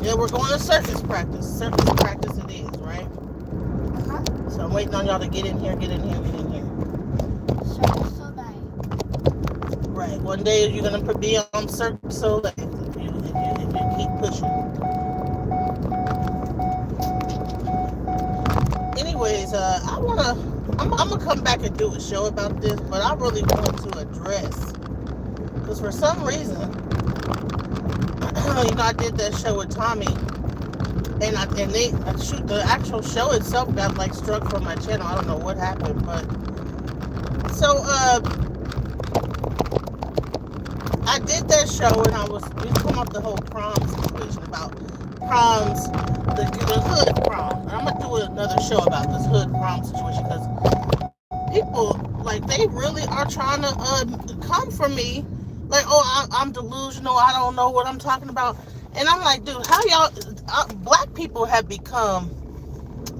Yeah, we're going to circus practice. Circus practice it is, right? So I'm waiting on y'all to get in here. Circus Soleil. Right. One day you're going to be on Circus Soleil if you keep pushing. Anyways, I'm gonna come back and do a show about this, but I really want to address, because for some reason, I did that show with Tommy, and the actual show itself got like struck from my channel. I don't know what happened, but so I did that show, and we come up the whole prom situation about proms, the hood prom. And I'm gonna do another show about this hood prom situation, because people, like, they really are trying to come for me, like, oh, I'm delusional, I don't know what I'm talking about. And I'm like, dude, how y'all black people have become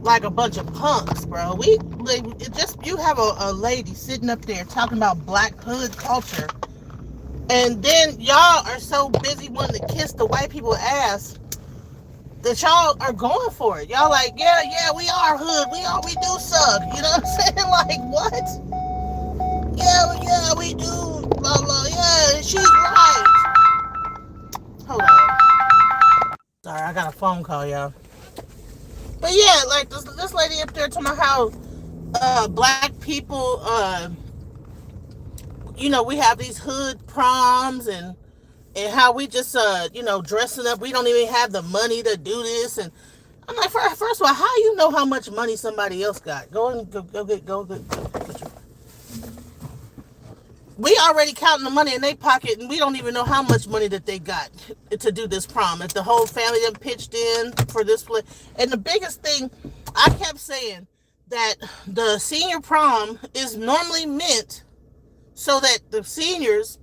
like a bunch of punks, bro. You have a lady sitting up there talking about black hood culture, and then y'all are so busy wanting to kiss the white people's ass that y'all are going for it. Y'all like, yeah, we are hood. We do suck. You know what I'm saying? Like, what? Yeah, we do. Blah, blah. Yeah, she's right. Hold on. Sorry, I got a phone call, y'all. But yeah, like this lady up there talking about how black people, we have these hood proms and how we just, dressing up. We don't even have the money to do this. And I'm like, first of all, how you know how much money somebody else got? Go get. We already counting the money in their pocket, and we don't even know how much money that they got to do this prom. If the whole family then pitched in for this place. And the biggest thing, I kept saying that the senior prom is normally meant so that the seniors,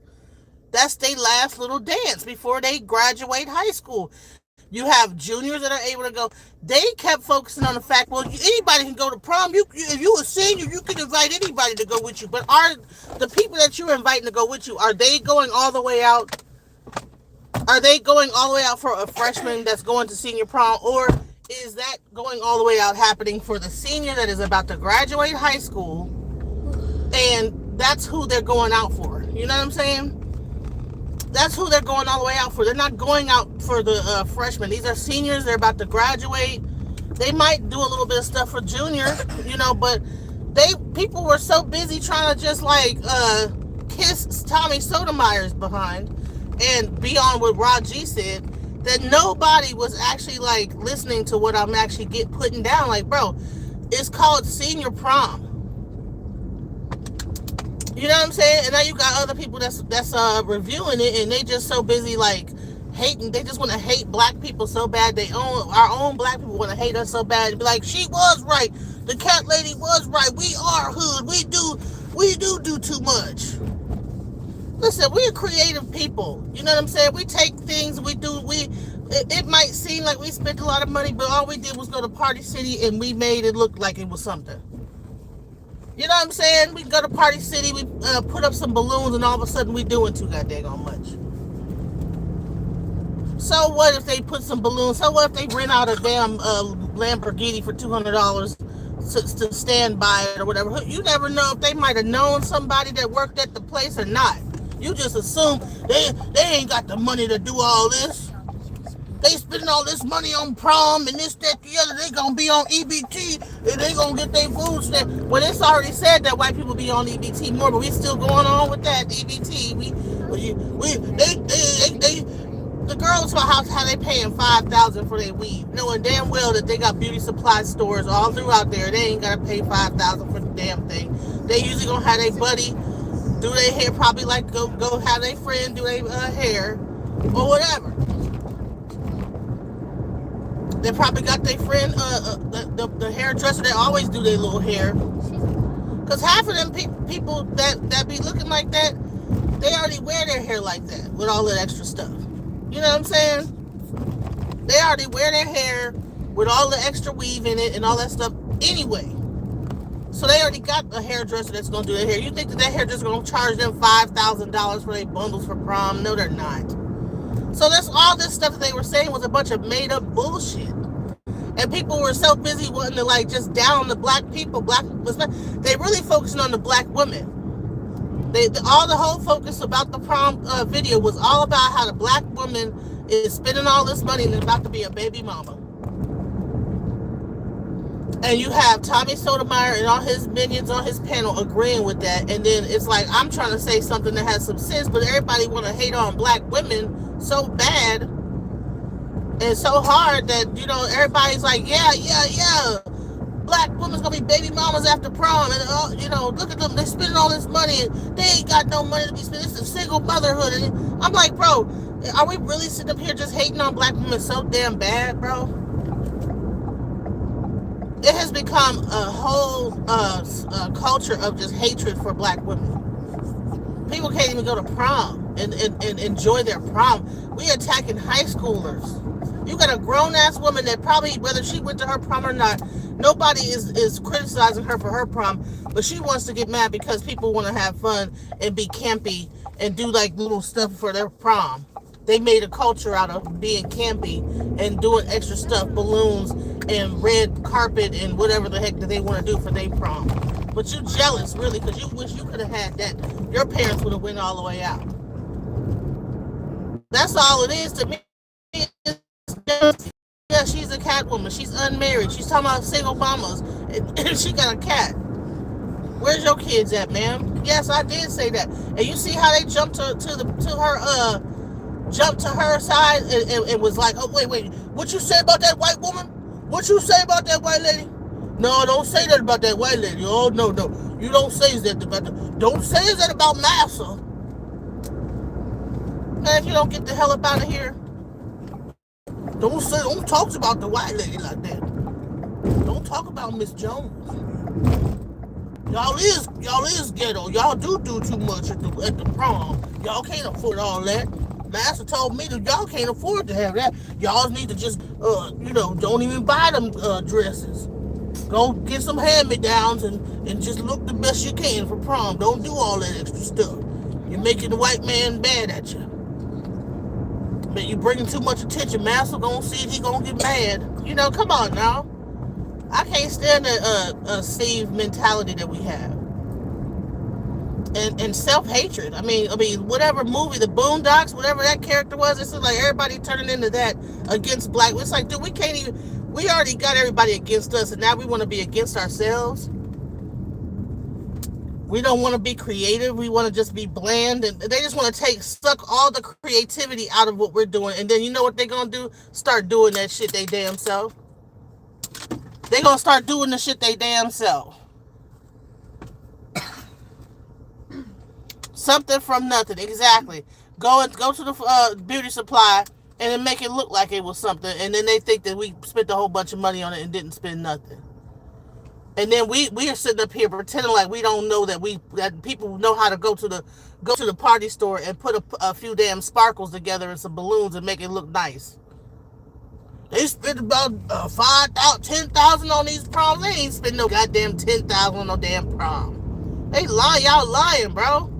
that's their last little dance before they graduate high school. You have juniors that are able to go. They kept focusing on the fact, well, anybody can go to prom. If you're a senior, you can invite anybody to go with you. But are the people that you're inviting to go with you, are they going all the way out? Are they going all the way out for a freshman that's going to senior prom? Or is that going all the way out happening for the senior that is about to graduate high school? And that's who they're going out for. You know what I'm saying? That's who they're going all the way out for. They're not going out for the freshmen. These are seniors. They're about to graduate. They might do a little bit of stuff for junior, but people were so busy trying to just like kiss Tommy Sotomayor's behind and beyond what Rod G said, that nobody was actually like listening to what I'm actually putting down. Like, bro, it's called senior prom. You know what I'm saying? And now you got other people that's reviewing it, and they just so busy like hating. They just want to hate black people so bad. Our own black people want to hate us so bad. Be like, she was right. The cat lady was right. We are hood. We do too much. Listen, we're creative people. You know what I'm saying? We take things, it might seem like we spent a lot of money, but all we did was go to Party City and we made it look like it was something. You know what I'm saying? We go to Party City, we put up some balloons, and all of a sudden we doing too goddamn much. So what if they put some balloons? So what if they rent out a damn Lamborghini for $200 to stand by it or whatever? You never know if they might have known somebody that worked at the place or not. You just assume they ain't got the money to do all this. They spending all this money on prom and this, that, the other. They gonna be on EBT and they gonna get their food stamp. Well, it's already said that white people be on EBT more, but we still going on with that EBT. The girls how they paying $5,000 for their weed, knowing damn well that they got beauty supply stores all throughout there. They ain't gotta pay $5,000 for the damn thing. They usually gonna have their buddy do their hair, probably like go have their friend do their hair or whatever. They probably got their friend, the hairdresser that always do their little hair. Because half of them people that be looking like that, they already wear their hair like that with all that extra stuff. You know what I'm saying? They already wear their hair with all the extra weave in it and all that stuff anyway. So they already got a hairdresser that's going to do their hair. You think that hairdresser going to charge them $5,000 for their bundles for prom? No, they're not. So that's all this stuff that they were saying was a bunch of made up bullshit. And people were so busy wanting to like just down the black people. They really focusing on the black women. All the whole focus about the prom video was all about how the black woman is spending all this money and is about to be a baby mama. And you have Tommy Sotomayor and all his minions on his panel agreeing with that. And then it's like, I'm trying to say something that has some sense, but everybody want to hate on black women so bad and so hard that, you know, everybody's like, yeah. Black women's gonna be baby mamas after prom, and you know, look at them, they're spending all this money, and they ain't got no money to be spending. It's a single motherhood, and I'm like, bro, are we really sitting up here just hating on black women so damn bad, bro? It has become a whole culture of just hatred for black women. People can't even go to prom and enjoy their prom. We attacking high schoolers. You got a grown-ass woman that probably, whether she went to her prom or not, nobody is criticizing her for her prom, but she wants to get mad because people want to have fun and be campy and do like little stuff for their prom. They made a culture out of being campy and doing extra stuff, balloons and red carpet and whatever the heck that they want to do for their prom. But you jealous, really, because you wish you could have had that. Your parents would have went all the way out. That's all it is to me. Yeah, she's a cat woman. She's unmarried. She's talking about single mamas, and she got a cat. Where's your kids at, ma'am? Yes, I did say that. And you see how they jumped to her side and was like, oh wait, what you say about that white woman? What you say about that white lady? No, don't say that about that white lady. Oh no, you don't say that about that. Don't say that about Massa. Man, if you don't get the hell up out of here. Don't talk about the white lady like that. Don't talk about Miss Jones. Y'all is ghetto. Y'all do too much at the prom. Y'all can't afford all that. Master told me that y'all can't afford to have that. Y'all need to just don't even buy them dresses. Go get some hand-me-downs and just look the best you can for prom. Don't do all that extra stuff. You're making the white man bad at you. But you bringing too much attention. Master gonna see it, he gonna get mad. You know, come on now. I can't stand a slave mentality that we have. And self-hatred. I mean, whatever movie, the Boondocks, whatever that character was, it's like everybody turning into that against black. It's like, dude, we already got everybody against us, and now we want to be against ourselves. We don't want to be creative. We want to just be bland. And they just want to suck all the creativity out of what we're doing. And then you know what they're going to do? Start doing that shit they damn self. They're going to start doing the shit they damn self. Something from nothing. Exactly. Go to the beauty supply and then make it look like it was something. And then they think that we spent a whole bunch of money on it and didn't spend nothing. And then we are sitting up here pretending like we don't know that people know how to go to the party store and put a few damn sparkles together and some balloons and make it look nice. They spent about $10,000 on these proms. They ain't spend no goddamn $10,000 on no damn prom. They lie, y'all lying, bro.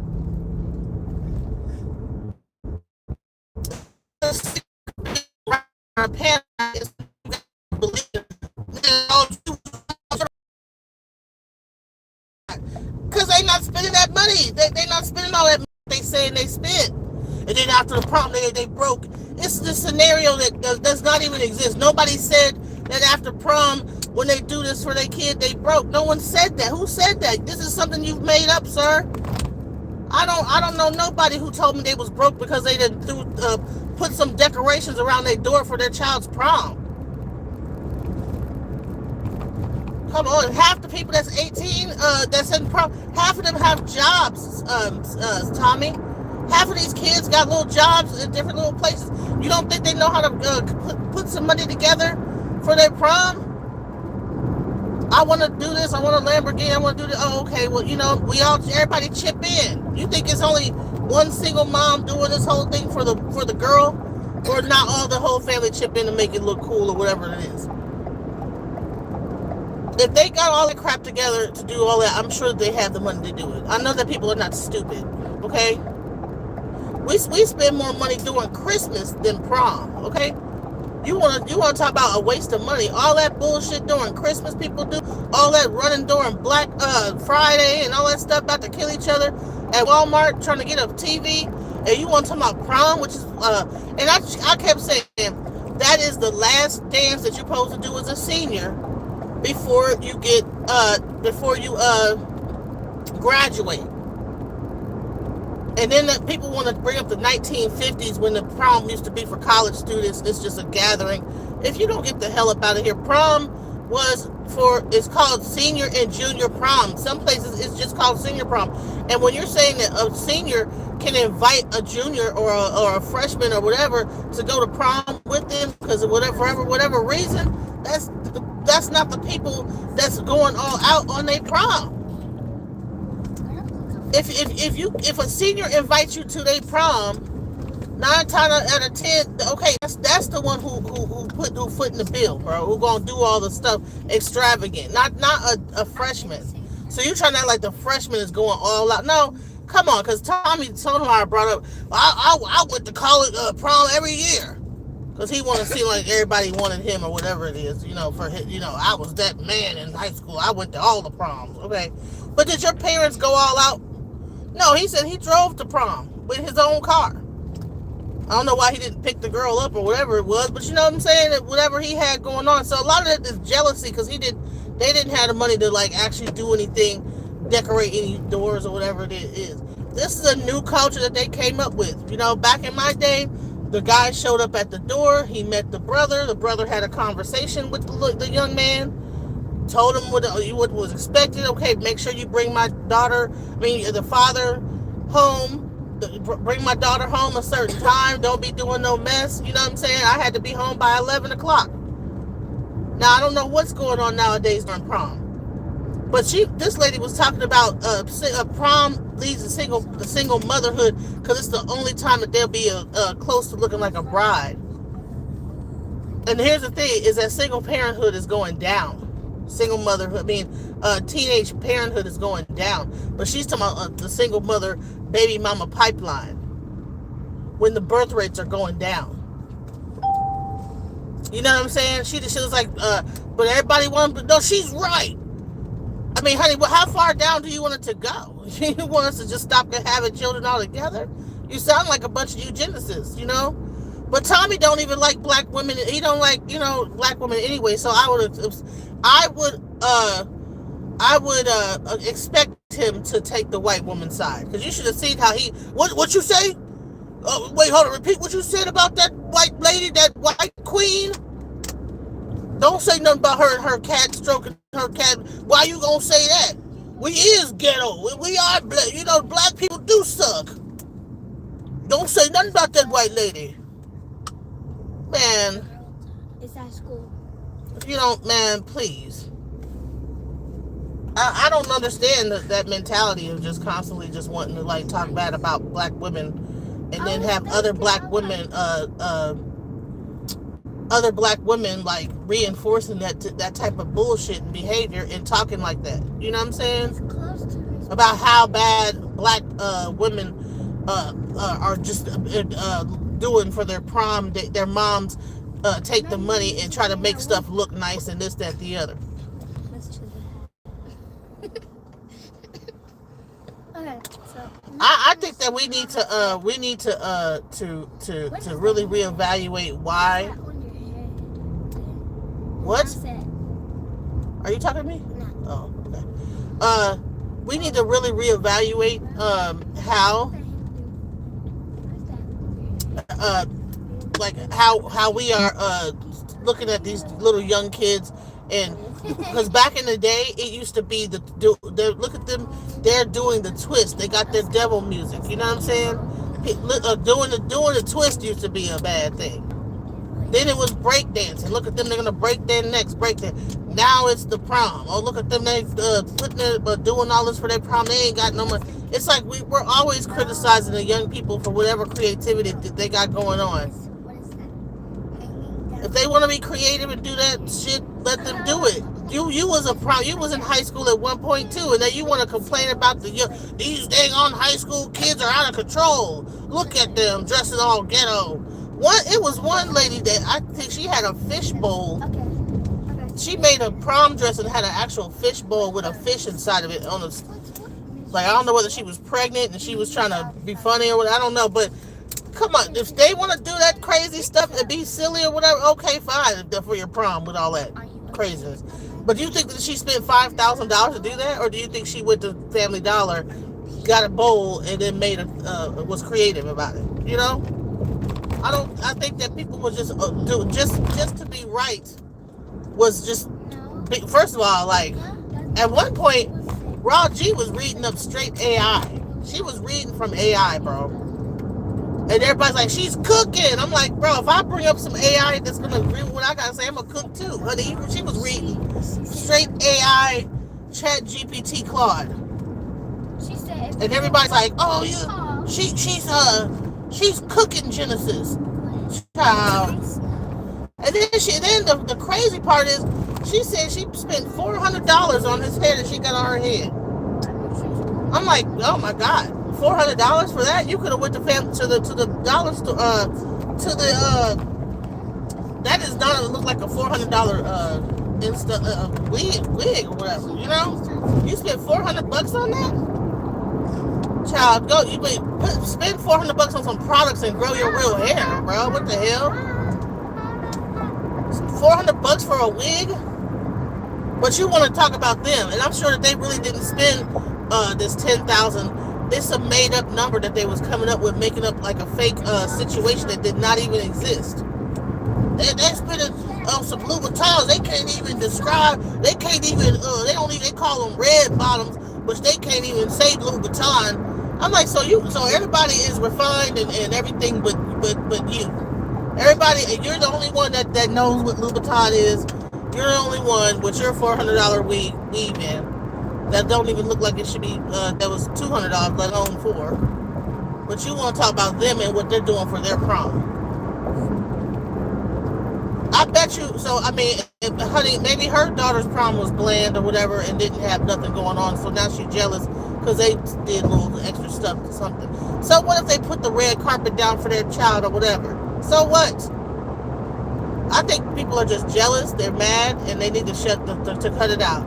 Because they not spending that money. They not spending all that money they saying they spent. And then after the prom, they broke. It's the scenario that does not even exist. Nobody said that after prom, when they do this for their kid, they broke. No one said that. Who said that? This is something you've made up, sir. I don't know nobody who told me they was broke because they didn't put some decorations around their door for their child's prom. Come on, half the people that's 18, that's in prom, half of them have jobs, Tommy. Half of these kids got little jobs in different little places. You don't think they know how to put some money together for their prom? I want to do this. I want a Lamborghini. I want to do this. Oh, okay. Well, everybody chip in. You think it's only one single mom doing this whole thing for the girl, or not all the whole family chip in to make it look cool or whatever it is? If they got all the crap together to do all that, I'm sure they have the money to do it. I know that people are not stupid. Okay. We spend more money doing Christmas than prom, okay? You wanna talk about a waste of money? All that bullshit during Christmas people do, all that running during Black Friday and all that stuff about to kill each other at Walmart trying to get a TV, and you want to talk about prom, which is and I kept saying that is the last dance that you're supposed to do as a senior before you graduate. And then people want to bring up the 1950s when the prom used to be for college students. It's just a gathering. If you don't get the hell up out of here, prom it's called senior and junior prom. Some places it's just called senior prom. And when you're saying that a senior can invite a junior or a freshman or whatever to go to prom with them because of whatever reason, that's not the people that's going all out on their prom. If a senior invites you to their prom, 9 times out of 10, okay, that's the one who foot in the bill, bro. Who gonna do all the stuff extravagant, not a freshman. So you trying to act like the freshman is going all out? No, come on, because Tommy Sotomayor brought up, I went to college prom every year because he want to seem like everybody wanted him or whatever it is, for his, I was that man in high school. I went to all the proms, okay. But did your parents go all out? No, he said he drove to prom with his own car. I don't know why he didn't pick the girl up or whatever it was, but you know what I'm saying? That whatever he had going on. So a lot of it is jealousy because they didn't have the money to like actually do anything, decorate any doors or whatever it is. This is a new culture that they came up with. Back in my day, the guy showed up at the door. He met the brother. The brother had a conversation with the young man. Told him what was expected. Okay, make sure you bring the father home. Bring my daughter home a certain time. Don't be doing no mess. You know what I'm saying? I had to be home by 11 o'clock. Now, I don't know what's going on nowadays during prom. But this lady was talking about prom leads to single motherhood because it's the only time that they'll be close to looking like a bride. And here's the thing, is that single parenthood is going down. Single motherhood, teenage parenthood is going down. But she's talking about the single mother, baby mama pipeline. When the birth rates are going down. You know what I'm saying? She was like, but everybody wants, no, she's right. Honey, how far down do you want it to go? You want us to just stop having children altogether? You sound like a bunch of eugenicists, But Tommy don't even like black women. He don't like, black women anyway. So I would expect him to take the white woman's side. Because you should have seen how what you say? Wait, hold on. Repeat what you said about that white lady, that white queen. Don't say nothing about her cat stroking her cat. Why you gonna say that? We is ghetto. We are black. Black people do suck. Don't say nothing about that white lady. Man. It's at school. If you don't, man, please. I don't understand that mentality of just constantly just wanting to like talk bad about black women and then have other black women like reinforcing that type of bullshit and behavior and talking like that. You know what I'm saying? About how bad black women are just doing for their prom. Their moms take the money and try to make stuff look nice and this, that, the other. Okay, so I think that we need to really reevaluate why. What? Are you talking to me? No. Oh, okay. We need to really reevaluate how we are looking at these little young kids, and because back in the day it used to be look at them, they're doing the twist. They got their devil music. You know what I'm saying? Doing the twist used to be a bad thing. Then it was break dancing. Look at them, they're gonna break their necks, break their. Now it's the prom. Oh, look at them, they doing all this for their prom. They ain't got no money. It's like we're always criticizing the young people for whatever creativity that they got going on. If they want to be creative and do that shit, let them do it. You was in high school at one point too, and then you want to complain about these dang on high school kids are out of control. Look at them dressing all ghetto. It was one lady that I think she had a fish bowl. Okay. She made a prom dress and had an actual fish bowl with a fish inside of it on a. Like, I don't know whether she was pregnant and she was trying to be funny or what. I don't know, but come on, if they want to do that crazy stuff and be silly or whatever, okay, fine, for your prom with all that craziness. But do you think that she spent $5,000 to do that, or do you think she went to Family Dollar, got a bowl, and then was creative about it? You know, I think that people would just do just to be right. Was just first of all, like at one point, Raw G was reading up straight AI. She was reading from AI, bro. And everybody's like, she's cooking. I'm like, bro, if I bring up some AI that's going to agree with what I got to say, I'm going to cook too. Honey, she was reading straight AI, Chat GPT Claude. And everybody's like, oh, yeah, she's cooking Genesis. Child. And then the crazy part is, she said she spent $400 on his hair that she got on her head. I'm like, oh my God. $400 for that? You could have went to the dollar store that does not look like a $400 wig or whatever, you know? You spent $400 on that? Child, spend $400 on some products and grow your real hair, bro. What the hell? $400 for a wig? But you want to talk about them, and I'm sure that they really didn't spend this $10,000. It's a made-up number that they was coming up with, making up like a fake situation that did not even exist. They spent it on some Louboutins. They can't even describe. They can't even. They call them red bottoms, but they can't even say Louboutin. I'm like, so everybody is refined and everything, but you. Everybody, and you're the only one that knows what Louboutin is. You're the only one with your $400 weave in. That don't even look like it should be, that was $200, let alone $400. But you want to talk about them and what they're doing for their prom. I bet you, so I mean, honey, maybe her daughter's prom was bland or whatever and didn't have nothing going on, so now she's jealous because they did a little extra stuff or something. So what if they put the red carpet down for their child or whatever? So what? I think people are just jealous, they're mad, and they need to to cut it out.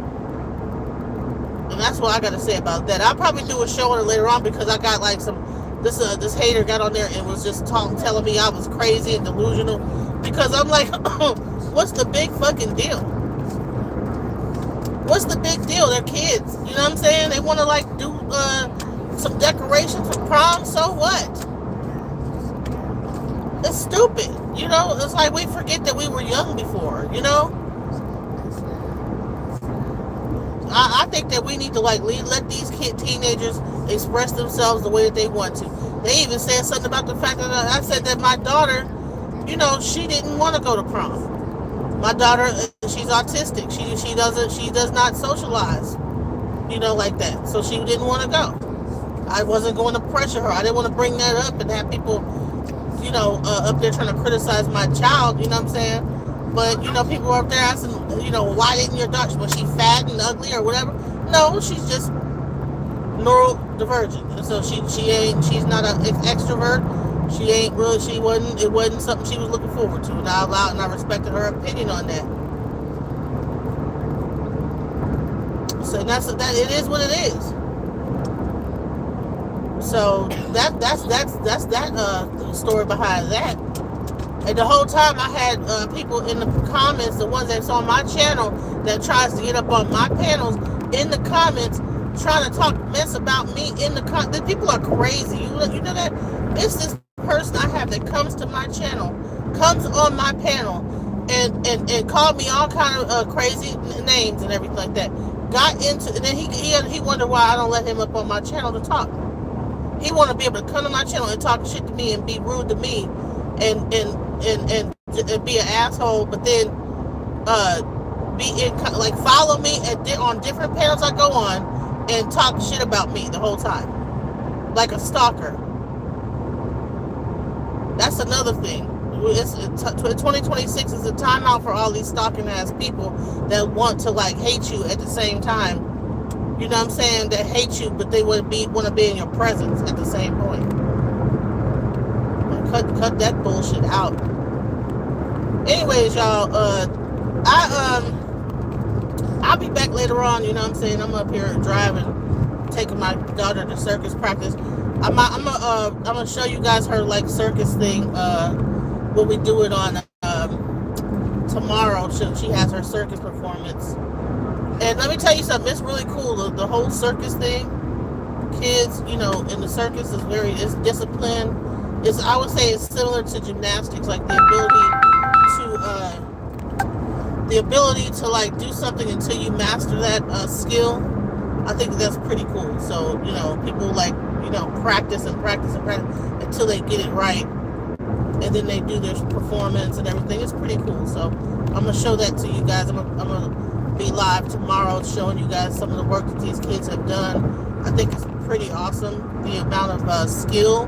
And that's what I got to say about that. I'll probably do a show on it later on because I got like this hater got on there and was just telling me I was crazy and delusional because I'm like, what's the big fucking deal? What's the big deal? They're kids. You know what I'm saying? They want to like do some decorations for prom. So what? It's stupid. You know, it's like we forget that we were young before, you know? I think that we need to like let these teenagers express themselves the way that they want to. They even said something about the fact that I said that my daughter, you know, she didn't want to go to prom. My daughter, she's autistic. She does not socialize, you know, like that. So she didn't want to go. I wasn't going to pressure her. I didn't want to bring that up and have people, you know, up there trying to criticize my child. You know what I'm saying? But, you know, people are up there asking, you know, why didn't your daughter, was she fat and ugly or whatever? No, she's just neurodivergent. So she's not an extrovert. It wasn't something she was looking forward to. And I respected her opinion on that. So it is what it is. So that's that story behind that. And the whole time I had people in the comments, the ones that's on my channel that tries to get up on my panels in the comments trying to talk mess about me in the comments. People are crazy. You know that? It's this person I have that comes to my channel, comes on my panel, and called me all kind of crazy names and everything like that. Got into, and then he wondered why I don't let him up on my channel to talk. He want to be able to come to my channel and talk shit to me and be rude to me and be an asshole, but then follow me on different panels I go on and talk shit about me the whole time, like a stalker. That's another thing. 2026 is a timeout for all these stalking ass people that want to like hate you at the same time. You know what I'm saying? That hate you, but they want to be in your presence at the same point. Cut that bullshit out. Anyways, y'all, I'll be back later on. You know what I'm saying? I'm up here driving, taking my daughter to circus practice. I'm gonna show you guys her like circus thing when we do it on tomorrow. She has her circus performance, and let me tell you something. It's really cool. The whole circus thing. Kids, you know, in the circus it's disciplined. I would say it's similar to gymnastics, like the ability to like do something until you master that skill. I think that's pretty cool. So, you know, people like, you know, practice until they get it right. And then they do their performance and everything. It's pretty cool. So I'm going to show that to you guys. I'm going to be live tomorrow showing you guys some of the work that these kids have done. I think it's pretty awesome, the amount of skill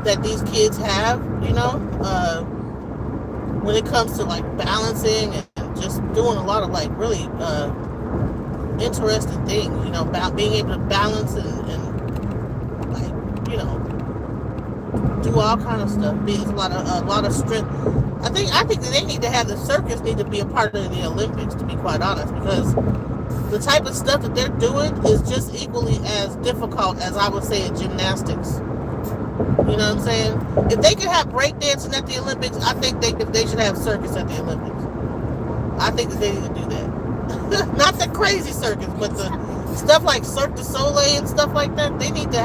that these kids have, you know, when it comes to like balancing and just doing a lot of like really interesting things, you know, about being able to balance and like, you know, do all kind of stuff. There's a lot of strength. I think that they need to have the circus need to be a part of the Olympics, to be quite honest, because the type of stuff that they're doing is just equally as difficult as I would say in gymnastics. You know what I'm saying? If they could have breakdancing at the Olympics, I think they should have circus at the Olympics. I think that they need to do that. Not the crazy circus, but the stuff like Cirque du Soleil and stuff like that. They need to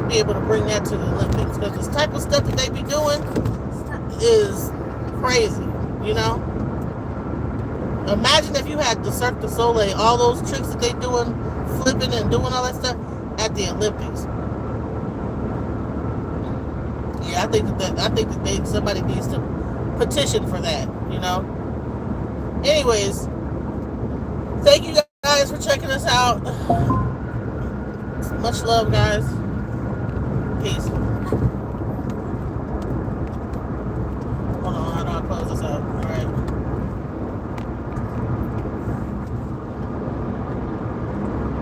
be able to bring that to the Olympics, because this type of stuff that they be doing is crazy, you know? Imagine if you had the Cirque du Soleil, all those tricks that they doing, flipping and doing all that stuff at the Olympics. Yeah, I think that somebody needs to petition for that, you know? Anyways, thank you guys for checking us out. Much love, guys. Peace.